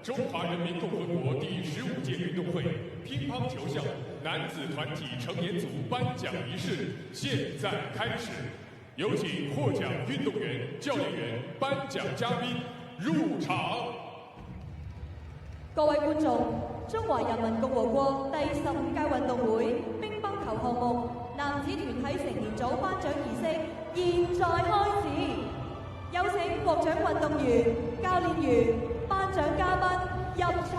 中华人民共和国第15届运动会乒乓球项男子团体成年组颁奖仪式现在开始，有请获奖运动员、教练员、颁奖嘉宾入场。各位觀眾，中華人民共和國第15屆運動會乒乓球項目男子團體成年組頒獎儀式現在開始，有請獲獎運動員、教練員、頒獎嘉賓入場。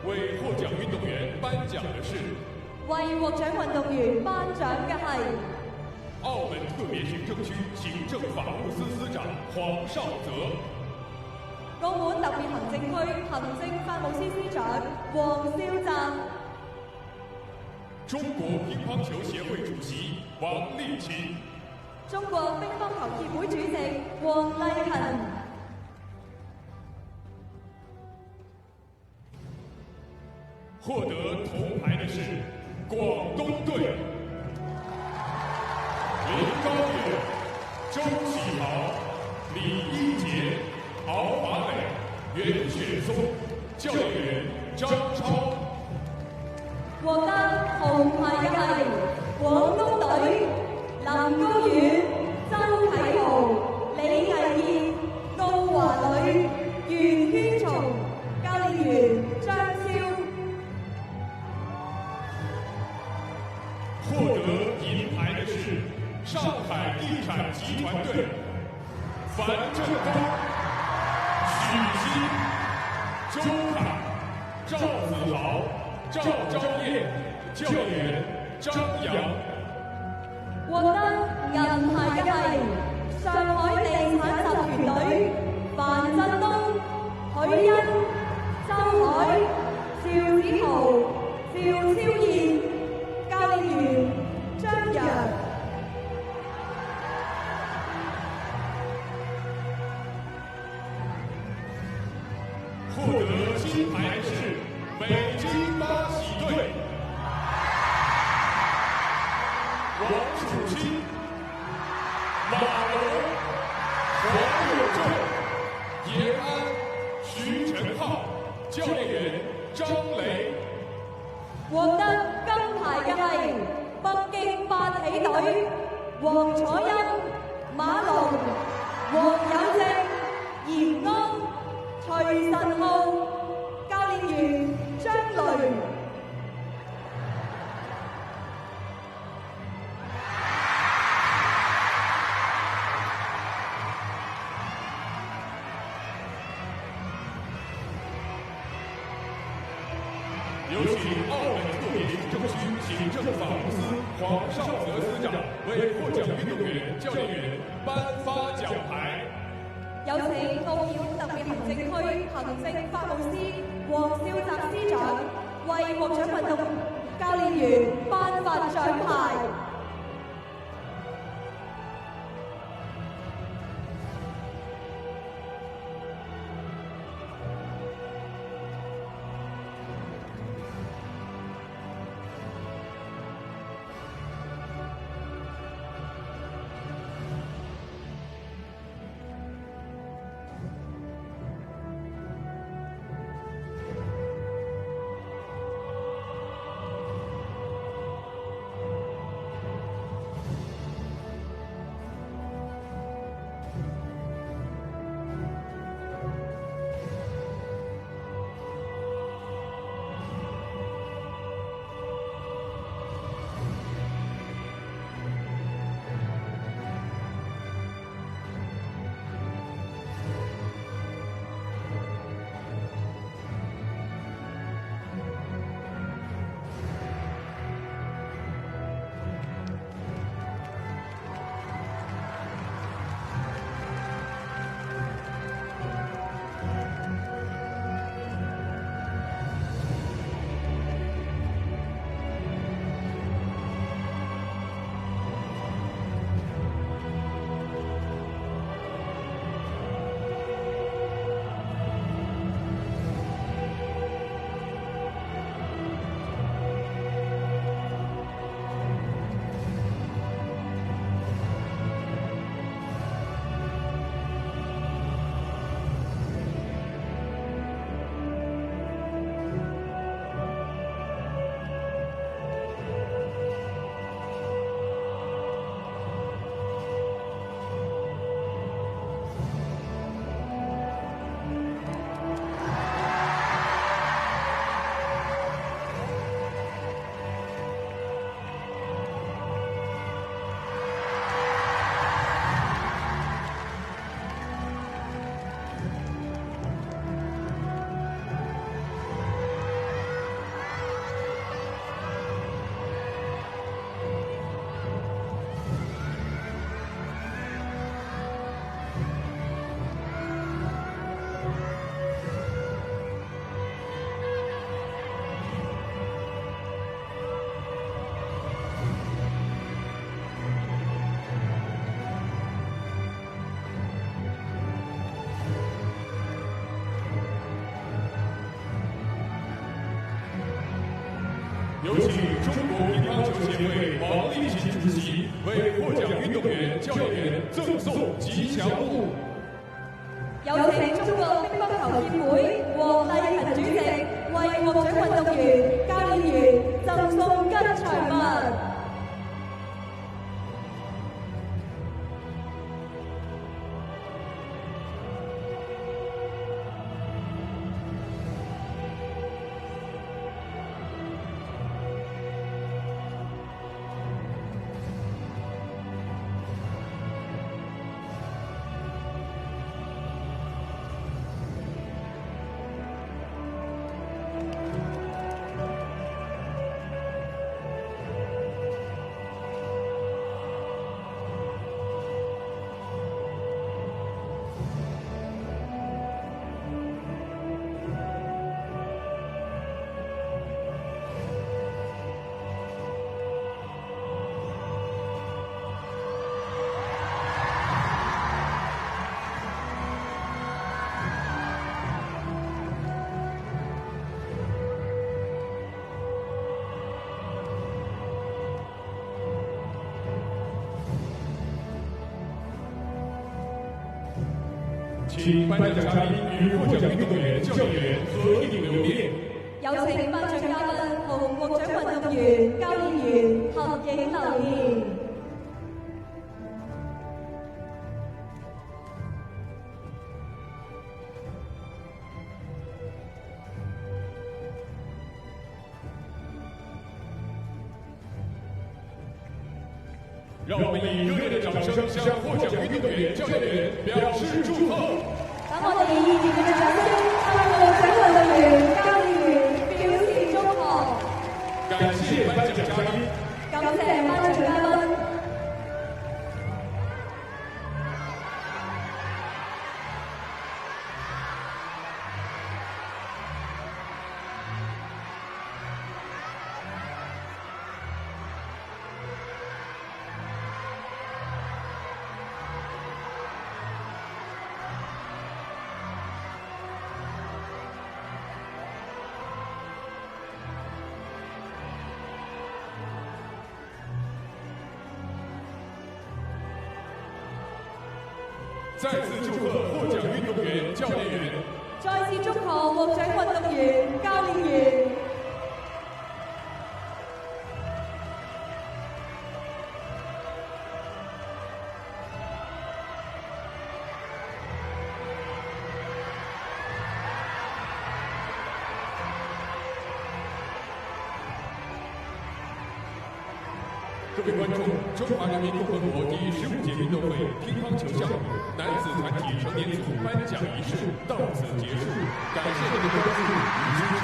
為獲獎運動員頒獎的是，為獲獎運動員頒獎嘅係澳門特別行政區行政法務司司長黃少澤，澳門特別行政區行政法務司司長黃少澤，中國乒乓球協會主席王勵勤，中國乒乓球協會主席黃勵勤。獲得銅牌的是廣東隊，林高遠、周啟豪、李一傑、敖華磊、袁雪松，教練員張超。獲得銅牌嘅係廣東隊林高遠、周啟豪、李毅傑、敖華磊、袁軒松，教練員張超。獲得銀牌的是上海地產集團隊樊振東、許昕、周凱、趙子豪、趙昭燁，教練員張揚。獲得銀牌嘅係上海地產集團隊樊振東、許昕、周凱、趙子豪、趙超燕，教練員張揚。獲得金牌的是北京八喜隊王楚昕、馬龍、黃有正、延安、徐晨浩，教練員張雷。獲得金牌嘅係北京八喜隊黃楚欽、馬龍、黃有正、延安、徐晨浩，教練員張雷。有請澳門特別行政區行政法務司黃少澤司長為獲獎運動員、教練員頒發獎牌。有請澳門特別行政區行政法務司黃少澤司長為獲獎運動教練員頒發獎牌。有请中国乒乓球协会王励勤主席为获奖运动员、教练员赠送吉祥物。有請中國乒乓球協會王勵勤主席為獲獎運動員、教練員贈送吉祥物。请颁奖嘉宾与获奖运动员、教练员合影留念。有請頒獎嘉賓同獲獎運動員、教練員合影留念。让我们以热烈的掌聲向獲獎運動員、教練員表示祝賀。等我哋以熱烈嘅掌聲向獲獎運動員、教練員表示祝賀。感謝頒獎嘉賓。感謝頒獎嘉賓。再次祝賀獲獎運動員、教練員。再次祝賀獲獎運動員、教練員。各位觀眾，中華人民共和國第15屆運動會乒乓球項目男子團體成年組頒獎儀式到此結束，感謝您的關注與支持。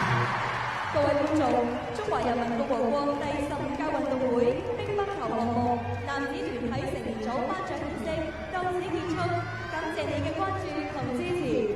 各位觀眾，中華人民共和國第15屆運動會乒乓球項目男子團體成年組頒獎儀式到此結束，感謝你嘅關注同支持。